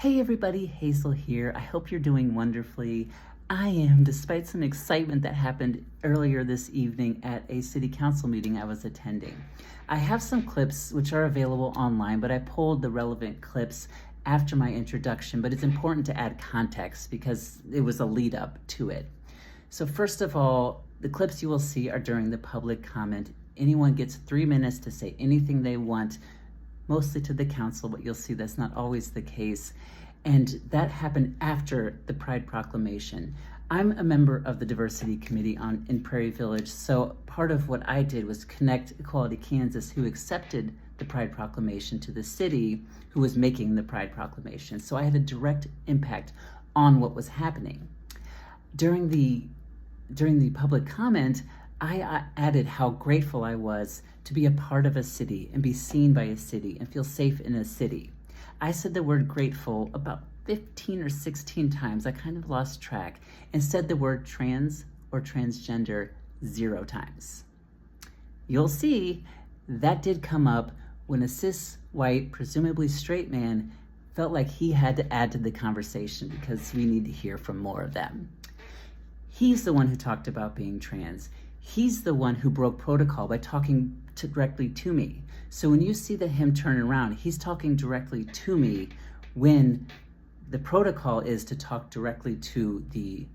Hey everybody, Hazel here. I hope you're doing wonderfully. I am, despite some excitement that happened earlier this evening at a city council meeting I was attending. I have some clips which are available online, but I pulled the relevant clips after my introduction, but it's important to add context because it was a lead up to it. So first of all, the clips you will see are during the public comment. Anyone gets 3 minutes to say anything they want, mostly to the council, but you'll see that's not always the case. And that happened after the Pride Proclamation. I'm a member of the Diversity Committee in Prairie Village, so part of what I did was connect Equality Kansas, who accepted the Pride Proclamation, to the city who was making the Pride Proclamation. So I had a direct impact on what was happening. During the public comment, I added how grateful I was to be a part of a city and be seen by a city and feel safe in a city. I said the word grateful about 15 or 16 times. I kind of lost track, and said the word trans or transgender 0 times. You'll see that did come up when a cis, white, presumably straight man felt like he had to add to the conversation because we need to hear from more of them. He's the one who talked about being trans. He's the one who broke protocol by talking directly to me. So when you see him turn around, he's talking directly to me when the protocol is to talk directly to the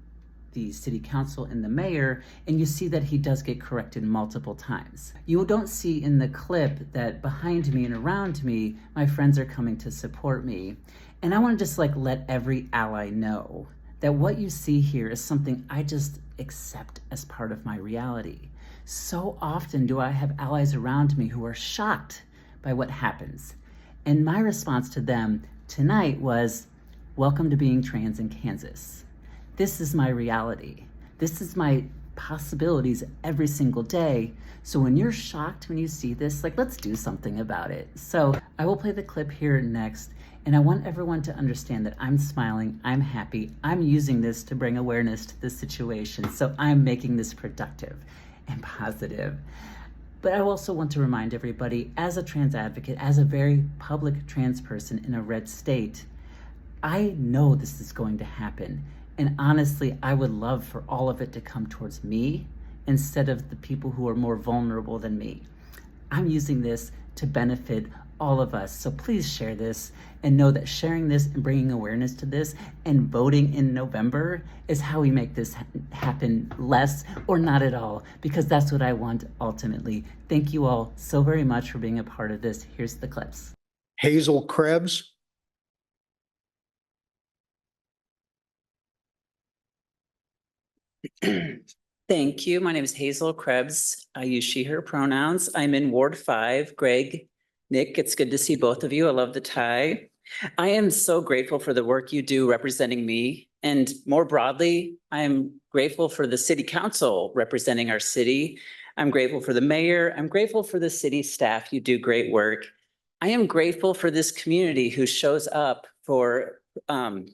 city council and the mayor, and you see that he does get corrected multiple times. You don't see in the clip that behind me and around me, my friends are coming to support me. And I want to just let every ally know that what you see here is something I just accept as part of my reality. So often do I have allies around me who are shocked by what happens. And my response to them tonight was, welcome to being trans in Kansas. This is my reality. This is my possibilities every single day. So when you're shocked when you see this, let's do something about it. So I will play the clip here next. And I want everyone to understand that I'm smiling, I'm happy, I'm using this to bring awareness to this situation. So I'm making this productive and positive. But I also want to remind everybody, as a trans advocate, as a very public trans person in a red state, I know this is going to happen. And honestly, I would love for all of it to come towards me instead of the people who are more vulnerable than me. I'm using this to benefit all of us. So please share this and know that sharing this and bringing awareness to this and voting in November is how we make this happen less or not at all, because that's what I want ultimately. Thank you all so very much for being a part of this. Here's the clips. Hazel Krebs. Thank you. My name is Hazel Krebs. I use she, her pronouns. I'm in Ward 5. Greg, Nick, it's good to see both of you. I love the tie. I am so grateful for the work you do representing me. And more broadly, I'm grateful for the city council representing our city. I'm grateful for the mayor. I'm grateful for the city staff. You do great work. I am grateful for this community who shows up for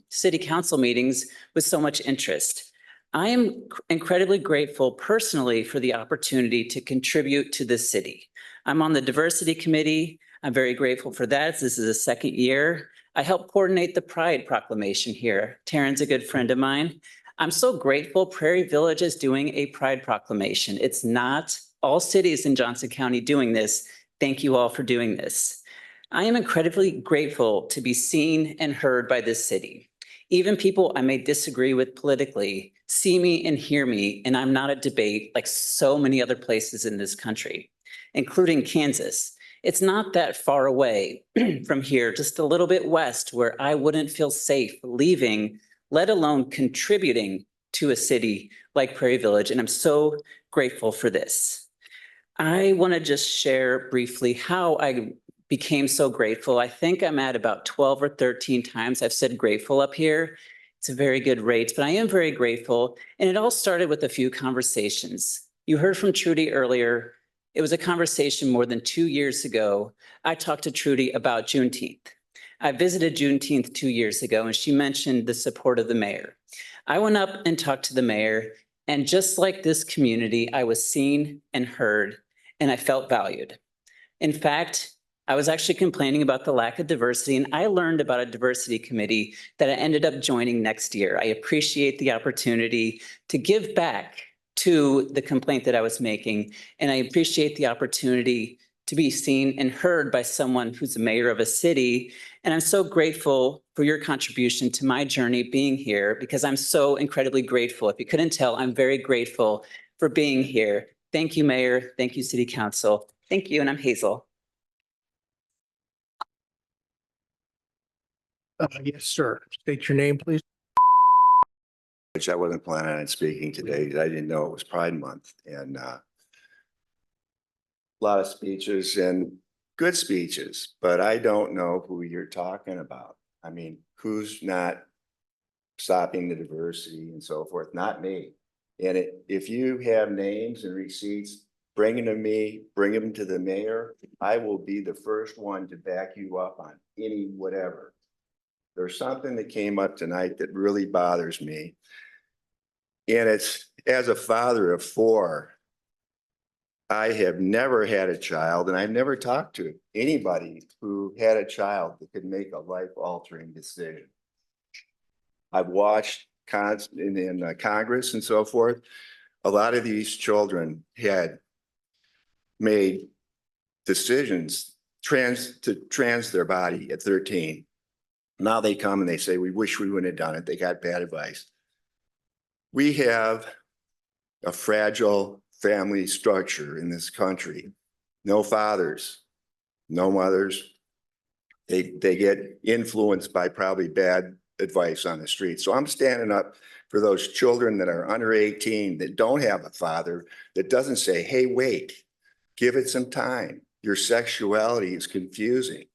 city council meetings with so much interest. I am incredibly grateful personally for the opportunity to contribute to this city. I'm on the diversity committee. I'm very grateful for that. This is the second year. I helped coordinate the Pride Proclamation here. Taryn's a good friend of mine. I'm so grateful Prairie Village is doing a Pride Proclamation. It's not all cities in Johnson County doing this. Thank you all for doing this. I am incredibly grateful to be seen and heard by this city. Even people I may disagree with politically see me and hear me, and I'm not a debate like so many other places in this country, including Kansas. It's not that far away from here, just a little bit west, where I wouldn't feel safe leaving, let alone contributing to a city like Prairie Village, and I'm so grateful for this. I want to just share briefly how I became so grateful. I think I'm at about 12 or 13 times I've said grateful up here. It's a very good rate, but I am very grateful. And it all started with a few conversations. You heard from Trudy earlier. It was a conversation more than 2 years ago. I talked to Trudy about Juneteenth. I visited Juneteenth 2 years ago, and she mentioned the support of the mayor. I went up and talked to the mayor, and just like this community, I was seen and heard, and I felt valued. In fact, I was actually complaining about the lack of diversity, and I learned about a diversity committee that I ended up joining next year. I appreciate the opportunity to give back to the complaint that I was making, and I appreciate the opportunity to be seen and heard by someone who's a mayor of a city. And I'm so grateful for your contribution to my journey being here, because I'm so incredibly grateful. If you couldn't tell, I'm very grateful for being here. Thank you, Mayor. Thank you, City Council. Thank you, and I'm Hazel. Yes, sir. State your name, please. Which I wasn't planning on speaking today. I didn't know it was Pride Month, and a lot of speeches and good speeches, but I don't know who you're talking about. I mean, who's not stopping the diversity and so forth? Not me. And if you have names and receipts, bring them to me, bring them to the mayor. I will be the first one to back you up on any whatever. There's something that came up tonight that really bothers me. And it's, as a father of 4, I have never had a child, and I've never talked to anybody who had a child that could make a life-altering decision. I've watched in Congress and so forth. A lot of these children had made decisions to trans their body at 13. Now they come and they say, we wish we wouldn't have done it. They got bad advice. We have a fragile family structure in this country. No fathers, no mothers. They get influenced by probably bad advice on the street. So I'm standing up for those children that are under 18 that don't have a father, that doesn't say, hey, wait, give it some time. Your sexuality is confusing.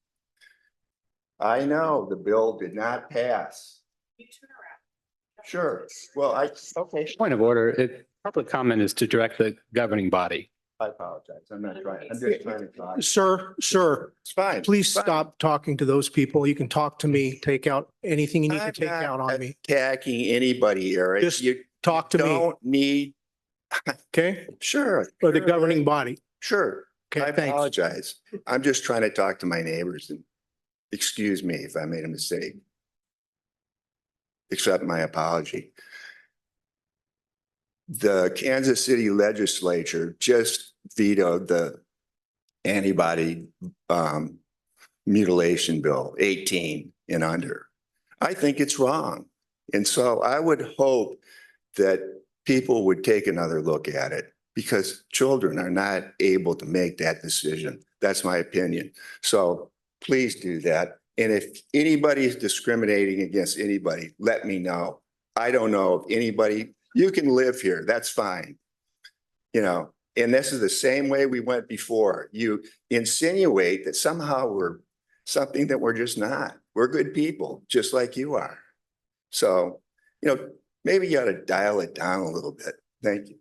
I know the bill did not pass. Sure. Well, okay. Point of order, public comment is to direct the governing body. I apologize. I'm not trying. I'm just trying to talk. Sir, It's fine. please It's fine. stop talking to those people. You can talk to me, take out anything you need to I'm take not out on me. attacking anybody, Eric. Just You Talk to me, don't need, okay? sure. Or the sure, governing body. Sure. I Okay, thanks. apologize. I'm just trying to talk to my neighbors, and excuse me if I made a mistake. Accept my apology. The Kansas City legislature just vetoed the antibody mutilation bill, 18 and under. I think it's wrong. And so I would hope that people would take another look at it, because children are not able to make that decision. That's my opinion. So please do that. And if anybody is discriminating against anybody, let me know. I don't know of anybody. You can live here. That's fine. You know, and this is the same way we went before. You insinuate that somehow we're something that we're just not. We're good people, just like you are. So, you know, maybe you ought to dial it down a little bit. Thank you.